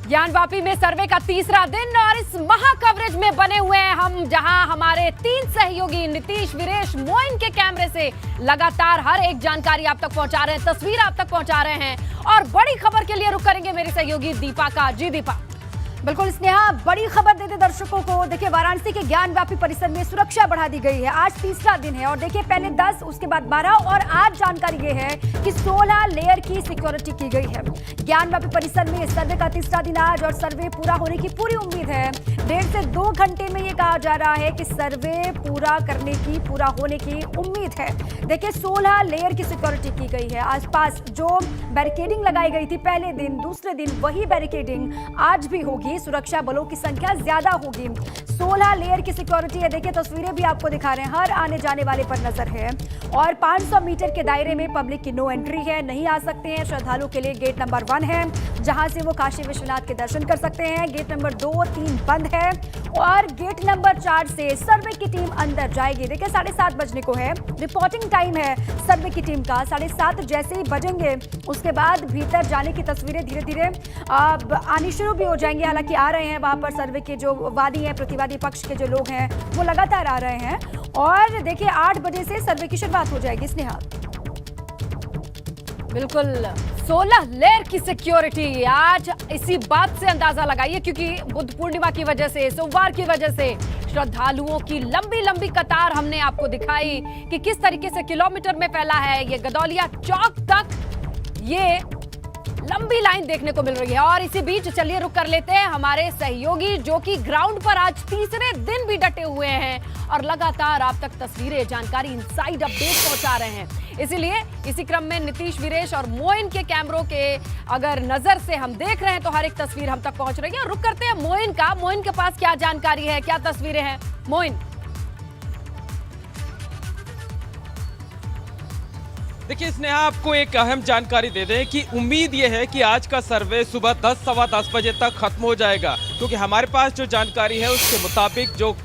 ज्ञानवापी में सर्वे का तीसरा दिन और इस महा कवरेज में बने हुए हैं हम, जहां हमारे 3 सहयोगी नीतीश, वीरेश, मोइन के कैमरे से लगातार हर एक जानकारी आप तक पहुंचा रहे हैं, तस्वीर आप तक पहुंचा रहे हैं। और बड़ी खबर के लिए रुक करेंगे मेरे सहयोगी दीपा का। जी दीपा। बिल्कुल स्नेहा, बड़ी खबर देते दर्शकों को। देखिए, वाराणसी के ज्ञानवापी परिसर में सुरक्षा बढ़ा दी गई है। आज तीसरा दिन है और देखिए पहले 10, उसके बाद 12 और आज जानकारी ये है कि 16 लेयर की सिक्योरिटी की गई है ज्ञानवापी परिसर में। सर्वे का तीसरा दिन आज और सर्वे पूरा होने की पूरी उम्मीद है। 1.5 से 2 घंटे में ये कहा जा रहा है कि सर्वे पूरा होने की उम्मीद है। देखिए 16 लेयर की सिक्योरिटी की गई है। आसपास जो बैरिकेडिंग लगाई गई थी पहले दिन, दूसरे दिन वही बैरिकेडिंग आज भी होगी। सुरक्षा बलों की संख्या ज्यादा होगी। 16 लेयर की सिक्योरिटी है। देखिए तस्वीरें भी आपको दिखा रहे हैं, हर आने जाने वाले पर नजर है। और 500 मीटर के दायरे में पब्लिक की नो एंट्री है, नहीं आ सकते हैं। श्रद्धालुओं के लिए गेट नंबर 1 है, जहां से वो काशी विश्वनाथ के दर्शन कर सकते हैं। गेट नंबर 2, 3 बंद है और गेट नंबर 4 से सर्वे की टीम अंदर जाएगी। देखिए 7:30 बजने को है, रिपोर्टिंग टाइम है सर्वे की टीम का। 7:30 जैसे ही बजेंगे उसके बाद भीतर जाने की तस्वीरें धीरे धीरे आनी शुरू भी हो जाएंगी। हालांकि आ रहे हैं वहां पर सर्वे के जो वादी हैं, प्रतिवादी पक्ष के जो लोग हैं वो लगातार आ रहे हैं। और देखिए 8 बजे से सर्वे की शुरुआत हो जाएगी। स्नेहा, बिल्कुल 16 लेयर की सिक्योरिटी। आज इसी बात से अंदाजा लगाइए, क्योंकि बुद्ध पूर्णिमा की वजह से, सोमवार की वजह से श्रद्धालुओं की लंबी लंबी कतार हमने आपको दिखाई कि किस तरीके से किलोमीटर में फैला है ये गदौलिया चौक तक ये लंबी लाइन देखने को मिल रही है। और इसी बीच चलिए रुक कर लेते हैं हमारे सहयोगी जो कि ग्राउंड पर आज तीसरे दिन भी डटे हुए हैं और लगातार आप तक तस्वीरें, जानकारी, इनसाइड अपडेट पहुंचा रहे हैं। इसीलिए इसी क्रम में नीतीश, वीरेश और मोइन के कैमरों के अगर नजर से हम देख रहे हैं तो हर एक तस्वीर हम तक पहुंच रही है। रुक करते हैं मोइन का। मोइन के पास क्या जानकारी है, क्या तस्वीरें हैं मोइन? देखिए स्नेहा, आपको एक अहम जानकारी दे दें कि उम्मीद ये है कि आज का सर्वे सुबह 10, सवा 10 बजे तक खत्म हो जाएगा, क्योंकि हमारे पास जो जानकारी है उसके मुताबिक जो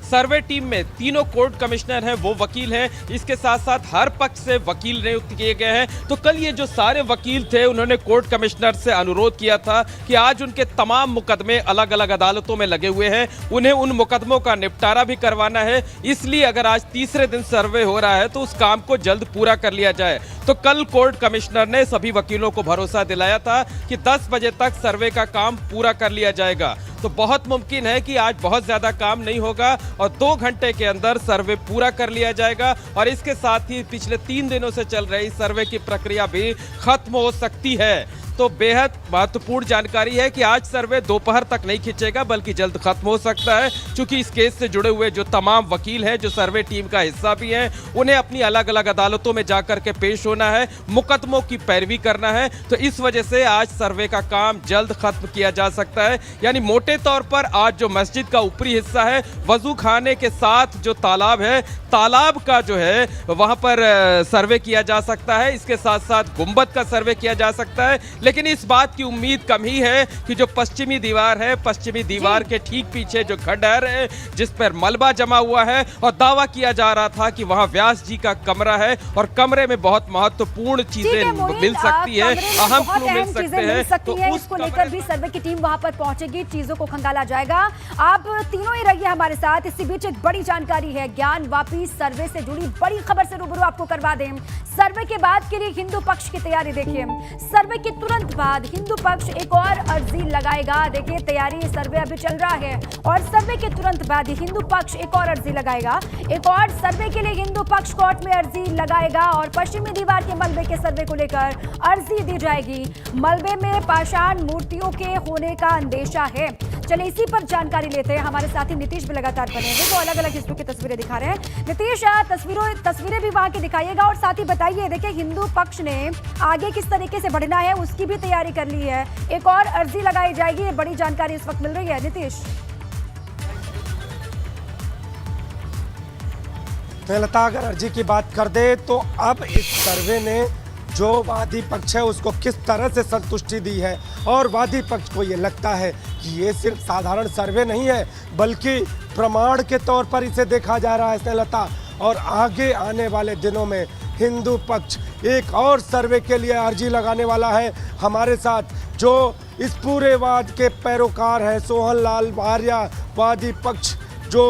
सर्वे टीम में 3 कोर्ट कमिश्नर हैं वो वकील हैं, इसके साथ साथ हर पक्ष से वकील नियुक्त किए गए हैं। तो कल ये जो सारे वकील थे उन्होंने कोर्ट कमिश्नर से अनुरोध किया था कि आज उनके तमाम मुकदमे अलग अलग अदालतों में लगे हुए हैं, उन्हें उन मुकदमों का निपटारा भी करवाना है। इसलिए अगर आज तीसरे दिन सर्वे हो रहा है तो उस काम को जल्द पूरा कर लिया जाए। तो कल कोर्ट कमिश्नर ने सभी वकीलों को भरोसा दिलाया था कि 10 बजे तक सर्वे का काम पूरा कर लिया जाएगा। तो बहुत मुमकिन है कि आज बहुत ज्यादा काम नहीं होगा और 2 घंटे के अंदर सर्वे पूरा कर लिया जाएगा। और इसके साथ ही पिछले 3 दिनों से चल रही सर्वे की प्रक्रिया भी खत्म हो सकती है। तो बेहद महत्वपूर्ण जानकारी है कि आज सर्वे दोपहर तक नहीं खिंचेगा बल्कि जल्द खत्म हो सकता है, क्योंकि इस केस से जुड़े हुए जो तमाम वकील हैं, जो सर्वे टीम का हिस्सा भी हैं, उन्हें अपनी अलग अलग अदालतों में जाकर के पेश होना है, मुकदमों की पैरवी करना है। तो इस वजह से आज सर्वे का काम जल्द खत्म किया जा सकता है। यानी मोटे तौर पर आज जो मस्जिद का ऊपरी हिस्सा है, वजू खाने के साथ जो तालाब है, तालाब का जो है वहां पर सर्वे किया जा सकता है। इसके साथ साथ गुंबद का सर्वे किया जा सकता है। लेकिन इस बात की उम्मीद कम ही है कि जो पश्चिमी दीवार है, पश्चिमी दीवार के ठीक पीछे जो खंडहर है जिस पर मलबा जमा हुआ है और दावा किया जा रहा था कि वहां व्यास जी का कमरा है और कमरे में बहुत महत्वपूर्ण चीजें मिल सकती है, अहम क्लू मिल सकते हैं। तो उसको लेकर भी सर्वे की टीम वहां पर पहुंचेगी, चीजों को खंगाला जाएगा। आप तीनों ही रहिए हमारे साथ। इसी बीच एक बड़ी जानकारी है, ज्ञानवापी सर्वे से जुड़ी बड़ी खबर से रूबरू आपको करवा दें। सर्वे के बाद के लिए हिंदू पक्ष की तैयारी देखिए। सर्वे के तुरंत बाद हिंदू पक्ष एक और अर्जी लगाएगा। देखिए तैयारी, सर्वे अभी चल रहा है और सर्वे के तुरंत बाद हिंदू पक्ष एक और अर्जी लगाएगा। एक और सर्वे के लिए हिंदू पक्ष कोर्ट में अर्जी लगाएगा और पश्चिमी दीवार के मलबे के सर्वे को लेकर अर्जी दी जाएगी। मलबे में पाषाण मूर्तियों के होने का अंदेशा है। चलिए इसी पर जानकारी लेते हैं। हमारे साथी नीतीश भी लगातार बने हैं, वो अलग अलग हिस्सों की तस्वीरें दिखा रहे हैं। नीतीश, तस्वीरें भी वहां की दिखाइएगा और साथ ही बताइए, देखिए हिंदू पक्ष ने आगे किस तरीके से बढ़ना है उसकी भी तैयारी कर ली है। एक और अर्जी लगाई जाएगी, ये बड़ी जानकारी इस वक्त मिल रही है। नीतीश, लता, अगर अर्जी की बात कर दे तो अब इस सर्वे ने जो वादी पक्ष है उसको किस तरह से संतुष्टि दी है, और वादी पक्ष को ये लगता है कि ये सिर्फ साधारण सर्वे नहीं है बल्कि प्रमाण के तौर पर इसे देखा जा रहा है स्नेहलता। और आगे आने वाले दिनों में हिंदू पक्ष एक और सर्वे के लिए अर्जी लगाने वाला है। हमारे साथ जो इस पूरे वाद के पैरोकार हैं सोहन लाल भारिया। वादी पक्ष जो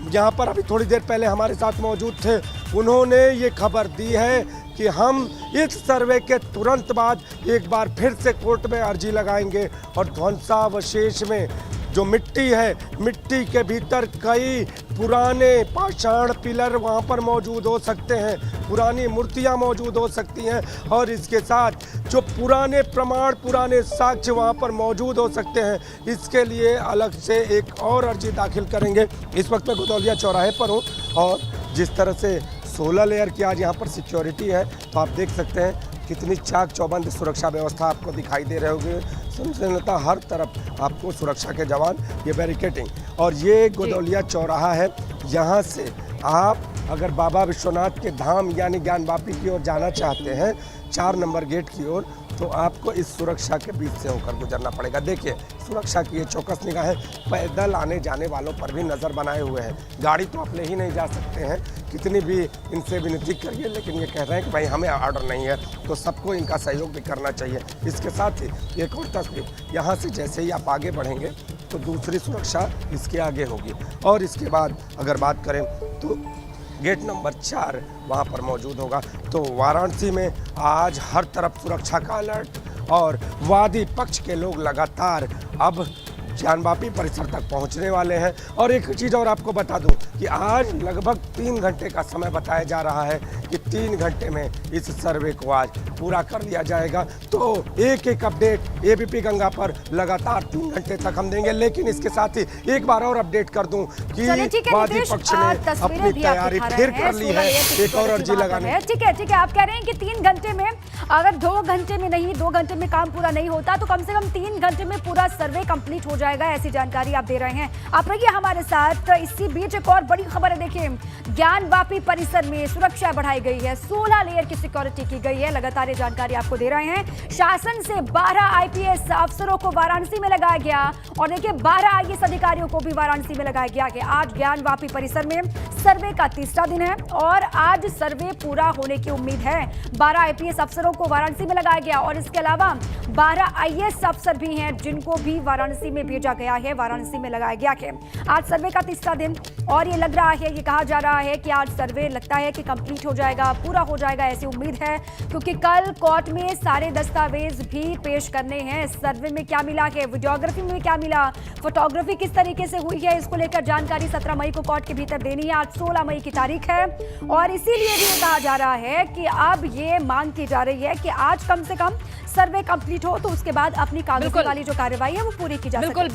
यहाँ पर अभी थोड़ी देर पहले हमारे साथ मौजूद थे, उन्होंने ये खबर दी है कि हम इस सर्वे के तुरंत बाद एक बार फिर से कोर्ट में अर्जी लगाएंगे और ध्वंसावशेष में जो मिट्टी है, मिट्टी के भीतर कई पुराने पाषाण पिलर वहाँ पर मौजूद हो सकते हैं, पुरानी मूर्तियाँ मौजूद हो सकती हैं और इसके साथ जो पुराने प्रमाण, पुराने साक्ष्य वहाँ पर मौजूद हो सकते हैं। इसके लिए अलग से एक और अर्जी दाखिल करेंगे। इस वक्त मैं गुदौलिया चौराहे पर हूँ और जिस तरह से 16 लेयर की आज यहाँ पर सिक्योरिटी है, तो आप देख सकते हैं कितनी चाक चौबंद सुरक्षा व्यवस्था आपको दिखाई दे रहे होंगे। संपूर्णतः हर तरफ आपको सुरक्षा के जवान, ये बैरिकेडिंग, और ये गुदौलिया चौराहा है। यहाँ से आप अगर बाबा विश्वनाथ के धाम यानी ज्ञानवापी की ओर जाना चाहते हैं, 4 नंबर गेट की ओर, तो आपको इस सुरक्षा के बीच से होकर गुजरना पड़ेगा। देखिए सुरक्षा की ये चौकस निगाहें पैदल आने जाने वालों पर भी नज़र बनाए हुए हैं। गाड़ी तो आप ले ही नहीं जा सकते हैं, कितनी भी इनसे विनती करिए, लेकिन ये कह रहे हैं कि भाई हमें ऑर्डर नहीं है, तो सबको इनका सहयोग भी करना चाहिए। इसके साथ ही एक और तस्वीर, यहाँ से जैसे ही आप आगे बढ़ेंगे तो दूसरी सुरक्षा इसके आगे होगी और इसके बाद अगर बात करें तो गेट नंबर 4 वहाँ पर मौजूद होगा। तो वाराणसी में आज हर तरफ सुरक्षा का अलर्ट और वादी पक्ष के लोग लगातार अब ज्ञानवापी परिसर तक पहुंचने वाले हैं। और एक चीज़ और आपको बता दूं कि आज लगभग 3 घंटे का समय बताया जा रहा है कि 3 घंटे में इस सर्वे को आज पूरा कर लिया जाएगा। तो एक एक अपडेट एबीपी गंगा पर लगातार 3 घंटे तक हम देंगे। लेकिन इसके साथ ही एक बार और अपडेट कर दूं कि वादी पक्ष ने अपनी तैयारी फिर कर ली है एक और अर्जी लगाने। ठीक है, आप कह रहे हैं कि 3 घंटे में, अगर 2 घंटे में नहीं, 2 घंटे में काम पूरा नहीं होता तो कम से कम 3 घंटे में पूरा सर्वे कंप्लीट हो जाएगा, ऐसी जानकारी आप दे रहे हैं। आप रहिए हमारे साथ। इसी बीच एक और बड़ी खबर है, देखिए ज्ञानवापी परिसर में सुरक्षा बढ़ाई गई है, 16 लेयर की सिक्योरिटी की गई है। लगातार ये जानकारी आपको दे रहे हैं। शासन से 12 आईपीएस अफसरों को वाराणसी में लगाया गया और देखिए 12 आईएएस अधिकारियों को भी वाराणसी में लगाया गया कि आज ज्ञानवापी परिसर में सर्वे का 3रा दिन है और आज सर्वे पूरा होने की उम्मीद है। 12 आईपीएस अफसरों को वाराणसी में लगाया गया और इसके अलावा 12 आईएएस अफसर भी हैं जिनको भी वाराणसी में भेजा गया है, वाराणसी में लगाया गया है। आज सर्वे का 3रा दिन और ये लग रहा है, ये कहा जा रहा है कि आज सर्वे लगता है कि कंप्लीट हो जाएगा, पूरा हो जाएगा, ऐसी उम्मीद है, क्योंकि कल कोर्ट में सारे दस्तावेज भी पेश करने हैं। सर्वे में क्या मिला है, वीडियोग्राफी में क्या मिला, फोटोग्राफी किस तरीके से हुई है, इसको लेकर जानकारी 17 मई को कोर्ट के भीतर देनी है। आज 16 मई की तारीख है और इसीलिए भी कहा जा रहा है कि अब ये मांग की जा रही है कि आज कम से कम सर्वे कंप्लीट हो तो उसके बाद अपनी कागजी वाली जो कार्रवाई है वो पूरी की जा सके। बिल्कुल।